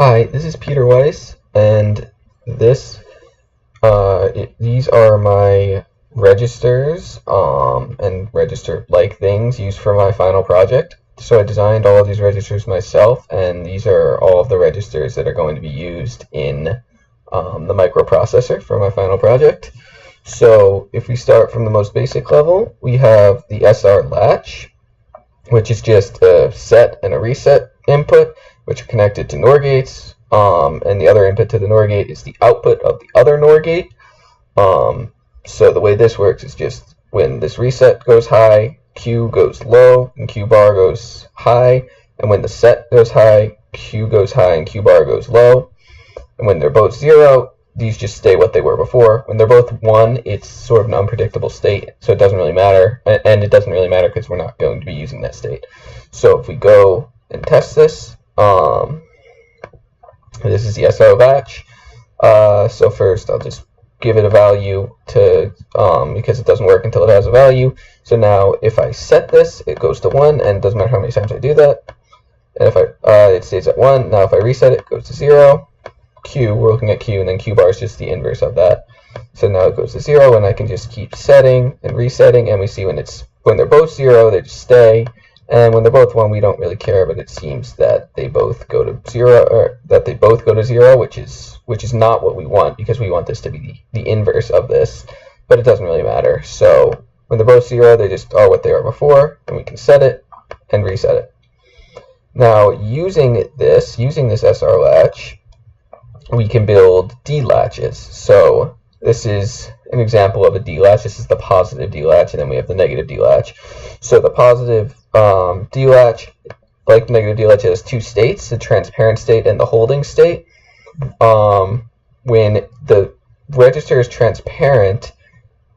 Hi, this is Peter Weiss, and these are my registers and register-like things used for my final project. So I designed all of these registers myself, and these are all of the registers that are going to be used in the microprocessor for my final project. So if we start from the most basic level, we have the SR latch, which is just a set and a reset input, which are connected to NOR gates, and the other input to the NOR gate is the output of the other NOR gate. So the way this works is just when this reset goes high, Q goes low, and Q bar goes high, and when the set goes high, Q goes high and Q bar goes low. And when they're both 0, these just stay what they were before. When they're both 1, it's sort of an unpredictable state, so it doesn't really matter, and it doesn't really matter because we're not going to be using that state. So if we go and test this, this is the SR latch. So first I'll just give it a value to because it doesn't work until it has a value. So now if I set this, it goes to 1, and it doesn't matter how many times I do that. And if it stays at 1. Now if I reset it, it goes to 0. Q, we're looking at Q, and then Q bar is just the inverse of that. So now it goes to 0, and I can just keep setting and resetting, and we see when they're both 0, they just stay, and when they're both 1, we don't really care, but it seems that they both go to 0, or that they both go to 0, which is not what we want, because we want this to be the inverse of this, but it doesn't really matter. So when they're both 0, they just are what they are before, and we can set it and reset it. Now using this SR latch, we can build D latches. So this is an example of a D latch. This is the positive D latch, and then we have the negative D latch. So the positive D latch, like the negative D latch, has two states: the transparent state and the holding state. When the register is transparent,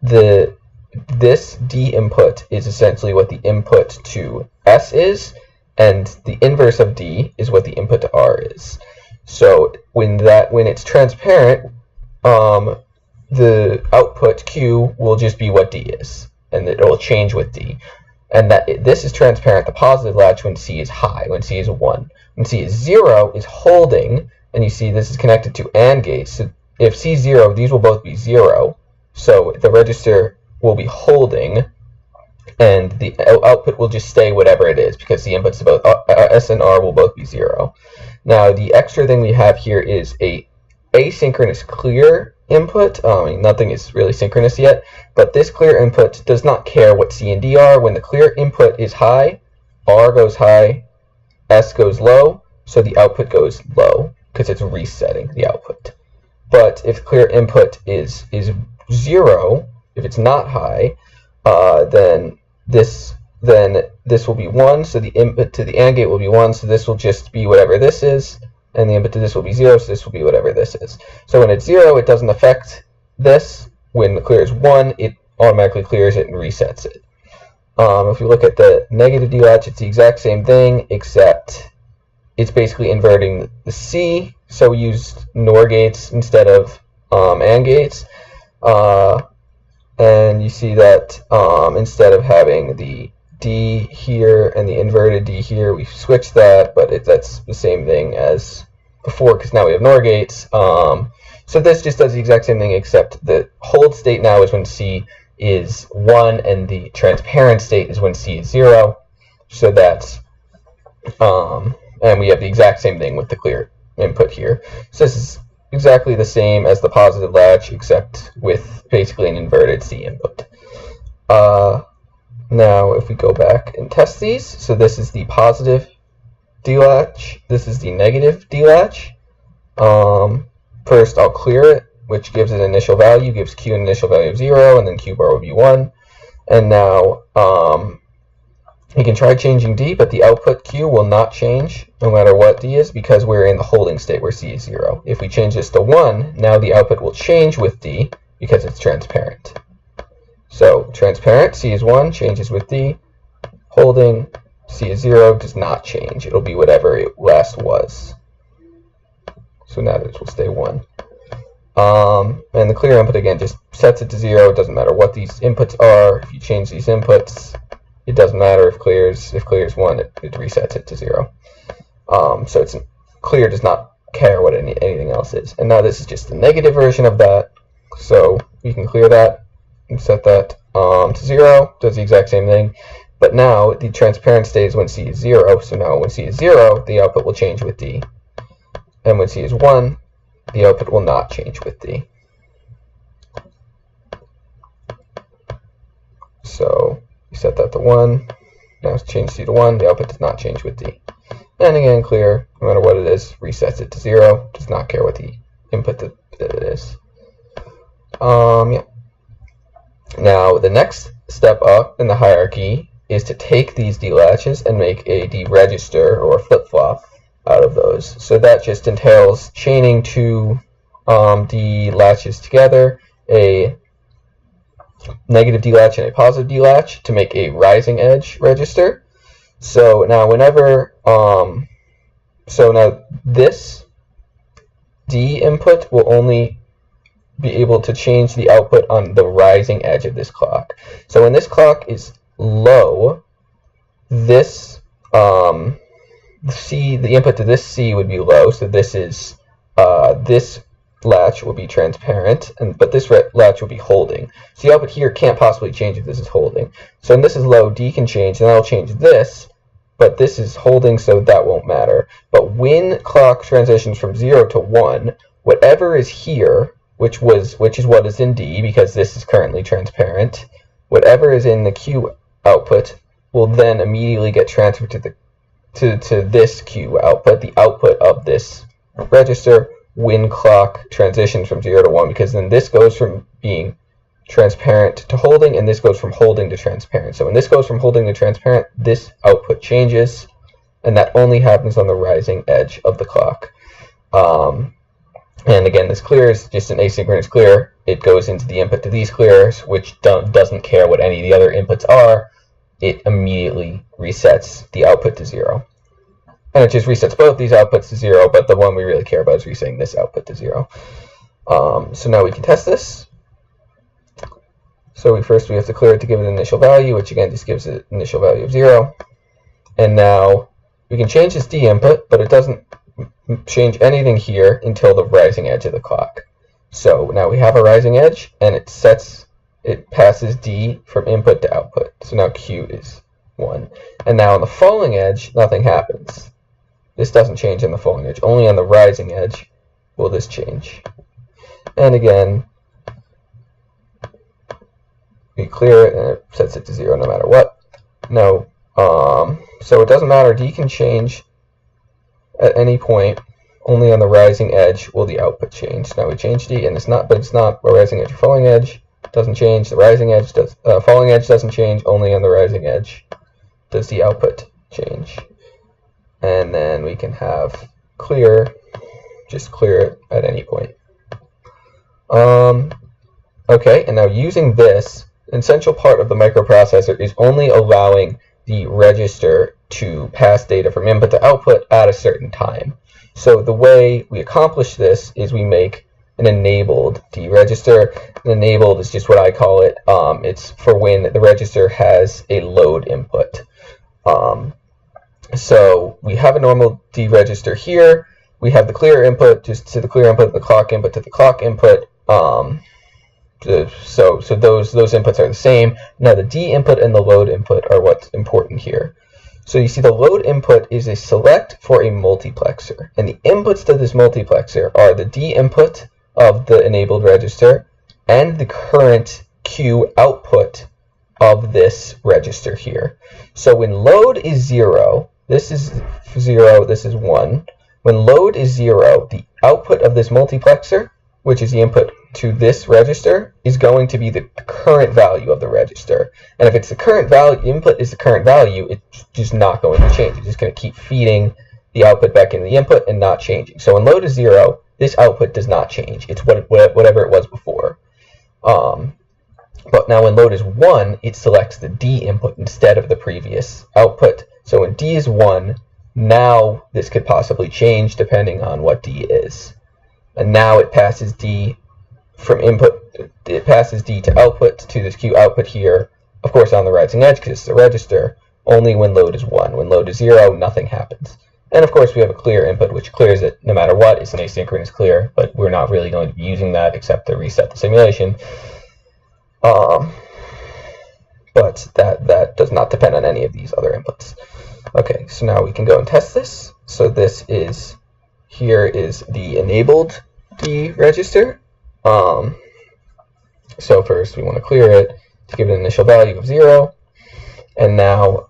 this D input is essentially what the input to S is, and the inverse of D is what the input to R is. So when it's transparent, the output Q will just be what D is, and it will change with D. And this is transparent, the positive latch, when C is high, when C is 1. When C is 0, is holding, and you see this is connected to AND gates. So if C is 0, these will both be 0. So the register will be holding, and the output will just stay whatever it is, because the inputs to both S and R will both be 0. Now the extra thing we have here is a asynchronous clear input. Nothing is really synchronous yet, but this clear input does not care what C and D are. When the clear input is high, R goes high, S goes low, so the output goes low because it's resetting the output. But if clear input is 0, if it's not high, then this will be 1, so the input to the AND gate will be 1, so this will just be whatever this is, and the input to this will be 0, so this will be whatever this is. So when it's 0, it doesn't affect this. When the clear is 1, it automatically clears it and resets it. If we look at the negative D latch, it's the exact same thing, except it's basically inverting the C, so we used NOR gates instead of AND gates. And you see that instead of having the D here and the inverted D here, we've switched that, but that's the same thing as before because now we have NOR gates. So this just does the exact same thing, except the hold state now is when C is 1, and the transparent state is when C is 0. So that's, and we have the exact same thing with the clear input here. So this is exactly the same as the positive latch, except with basically an inverted C input. Now if we go back and test these, so this is the positive D latch, this is the negative D latch. First I'll clear it, which gives it an initial value, gives Q an initial value of 0, and then Q bar will be 1. And now you can try changing D, but the output Q will not change no matter what D is, because we're in the holding state where C is 0. If we change this to 1, now the output will change with D because it's transparent. So transparent, C is 1, changes with D. Holding, C is 0, does not change. It'll be whatever it last was. So now this will stay 1. And the clear input, again, just sets it to 0. It doesn't matter what these inputs are. If you change these inputs, it doesn't matter if clear is 1, it resets it to 0. So clear does not care what anything else is. And now this is just the negative version of that. So we can clear that and set that to 0. Does the exact same thing. But now the transparent state is when C is 0. So now when C is 0, the output will change with D. And when C is 1, the output will not change with D. So we set that to 1. Now change C to 1. The output does not change with D. And again, clear, no matter what it is, resets it to 0. Does not care what the input that it is. Yeah. Now the next step up in the hierarchy is to take these D latches and make a D register or flip-flop out of those. So that just entails chaining two D latches together, a negative D latch and a positive D latch, to make a rising edge register. So now whenever, so now this D input will only be able to change the output on the rising edge of this clock. So when this clock is low, this C, the input to this C would be low, so this is this latch will be transparent, but this latch will be holding. So the output here can't possibly change if this is holding. So when this is low, D can change, and that'll change this, but this is holding, so that won't matter. But when clock transitions from 0 to 1, whatever is here, which is what is in D, because this is currently transparent, whatever is in the Q output will then immediately get transferred to this Q output, the output of this register, when clock transitions from 0 to 1, because then this goes from being transparent to holding, and this goes from holding to transparent. So when this goes from holding to transparent, this output changes, and that only happens on the rising edge of the clock. And again, this clear is just an asynchronous clear. It goes into the input to these clears, which doesn't care what any of the other inputs are. It immediately resets the output to 0. And it just resets both these outputs to 0, but the one we really care about is resetting this output to 0. So now we can test this. So first we have to clear it to give it an initial value, which again just gives it an initial value of 0. And now we can change this D input, but it doesn't change anything here until the rising edge of the clock. So now we have a rising edge, and it passes D from input to output. So now Q is 1. And now on the falling edge, nothing happens. This doesn't change on the falling edge. Only on the rising edge will this change. And again, we clear it, and it sets it to 0 no matter what. No, so it doesn't matter. D can change at any point. Only on the rising edge will the output change. Now we change D, and it's not a rising edge or falling edge. It doesn't change. The rising edge does. Falling edge doesn't change. Only on the rising edge does the output change. And then we can have clear, just clear it at any point. Okay, and now using this, an essential part of the microprocessor is only allowing the register to pass data from input to output at a certain time. So the way we accomplish this is we make an enabled D register. An enabled is just what I call it. It's for when the register has a load input. So we have a normal D register here. We have the clear input just to the clear input, the clock input to the clock input. So those inputs are the same. Now the D input and the load input are what's important here. So you see the load input is a select for a multiplexer. And the inputs to this multiplexer are the D input of the enabled register and the current Q output of this register here. So when load is 0, this is 0, this is 1. When load is 0, the output of this multiplexer, which is the input to this register, is going to be the current value of the register. And if it's the current value, input is the current value, it's just not going to change. It's just going to keep feeding the output back into the input and not changing. So when load is 0, this output does not change. It's whatever it was before. But now when load is 1, it selects the D input instead of the previous output. So when D is 1, now this could possibly change depending on what D is. And now it passes D from input, it passes D to output to this Q output here, of course on the rising edge because it's a register, only when load is 1. When load is 0, nothing happens. And of course, we have a clear input, which clears it no matter what. It's an asynchronous clear, but we're not really going to be using that except to reset the simulation. But that does not depend on any of these other inputs. Okay, so now we can go and test this. So this is, here is the enabled D register. So first we want to clear it to give it an initial value of 0. And now,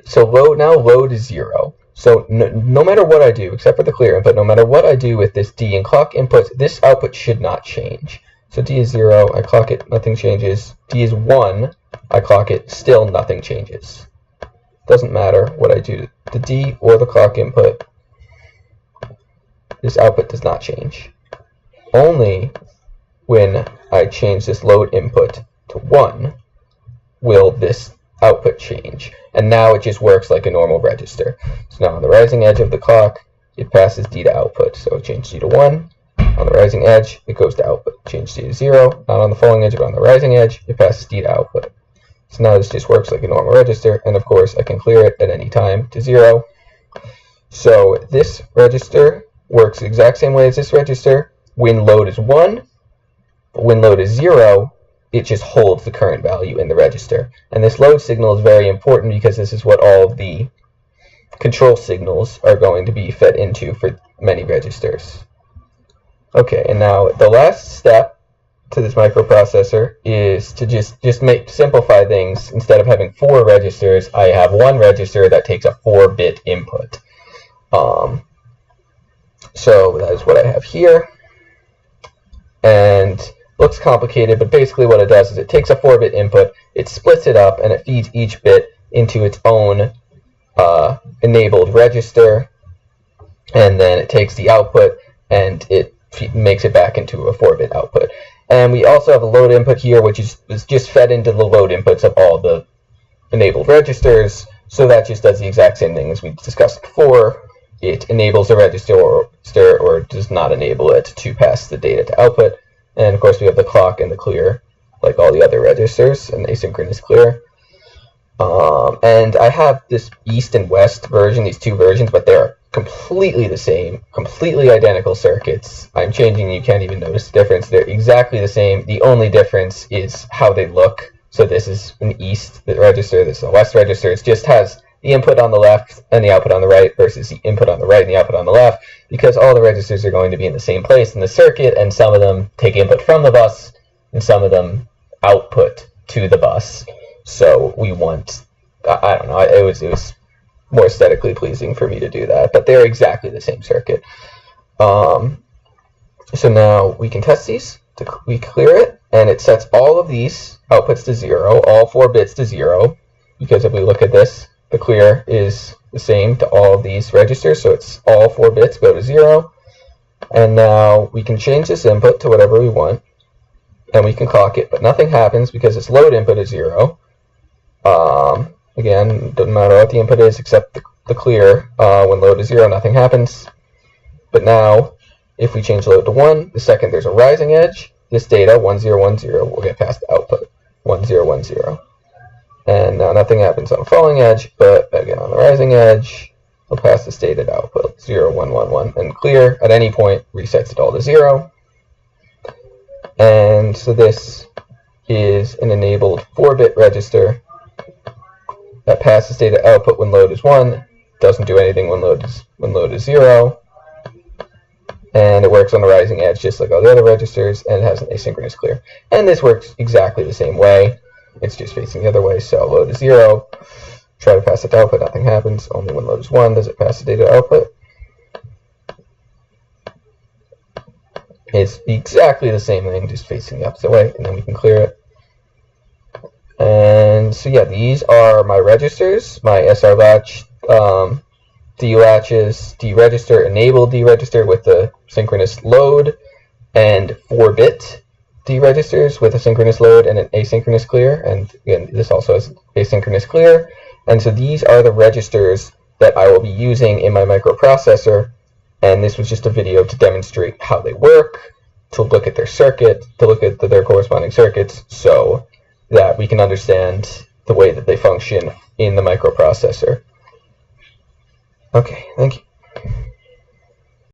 so load is 0. So no matter what I do, except for the clear input, no matter what I do with this D and clock input, this output should not change. So D is 0, I clock it, nothing changes. D is 1, I clock it, still nothing changes. Doesn't matter what I do to the D or the clock input, this output does not change. Only when I change this load input to 1 will this output change. And now it just works like a normal register. So now on the rising edge of the clock, it passes D to output. So change D to 1. On the rising edge, it goes to output. Change D to 0. Not on the falling edge, but on the rising edge, it passes D to output. So now this just works like a normal register. And of course, I can clear it at any time to 0. So this register works the exact same way as this register. When load is 1, but when load is 0, it just holds the current value in the register. And this load signal is very important because this is what all of the control signals are going to be fed into for many registers. Okay, and now the last step to this microprocessor is to just simplify things. Instead of having 4 registers, I have 1 register that takes a 4-bit input. So that is what I have here. And looks complicated, but basically what it does is it takes a 4-bit input, it splits it up, and it feeds each bit into its own enabled register, and then it takes the output and it makes it back into a 4-bit output. And we also have a load input here, which is just fed into the load inputs of all the enabled registers, so that just does the exact same thing as we discussed before. It enables a register or does not enable it to pass the data to output. And of course we have the clock and the clear, like all the other registers, and asynchronous clear. And I have this East and West version, these 2 versions, but they're completely the same, completely identical circuits. I'm changing, you can't even notice the difference. They're exactly the same. The only difference is how they look. So this is an East register, this is a West register. It just has the input on the left and the output on the right versus the input on the right and the output on the left, because all the registers are going to be in the same place in the circuit, and some of them take input from the bus and some of them output to the bus. So we want, I don't know, it was more aesthetically pleasing for me to do that, but they're exactly the same circuit. So now we can test these. We clear it, and it sets all of these outputs to 0, all 4 bits to 0, because if we look at this, the clear is the same to all of these registers, so it's all 4 bits go to 0. And now we can change this input to whatever we want, and we can clock it, but nothing happens because its load input is 0. Again, doesn't matter what the input is except the clear. When load is 0, nothing happens. But now, if we change load to 1, the second there's a rising edge, this data, 1010, will get passed to output, 1010. And now nothing happens on the falling edge, but again on the rising edge, we'll pass this data to output, 0111, and clear at any point resets it all to 0. And so this is an enabled 4-bit register that passes data output when load is 1, doesn't do anything when load is 0, and it works on the rising edge just like all the other registers, and it has an asynchronous clear. And this works exactly the same way. It's just facing the other way, so load is 0, try to pass it to output, nothing happens. Only when load is 1 does it pass the data to output. It's exactly the same thing, just facing the opposite way, and then we can clear it. And so yeah, these are my registers, my SR latch, D latches, D register, enabled D register with the synchronous load, and 4-bit D registers with a synchronous load and an asynchronous clear. And again, this also has asynchronous clear. And so these are the registers that I will be using in my microprocessor. And this was just a video to demonstrate how they work, to look at their circuit, to look at their corresponding circuits, so that we can understand the way that they function in the microprocessor. Okay, thank you.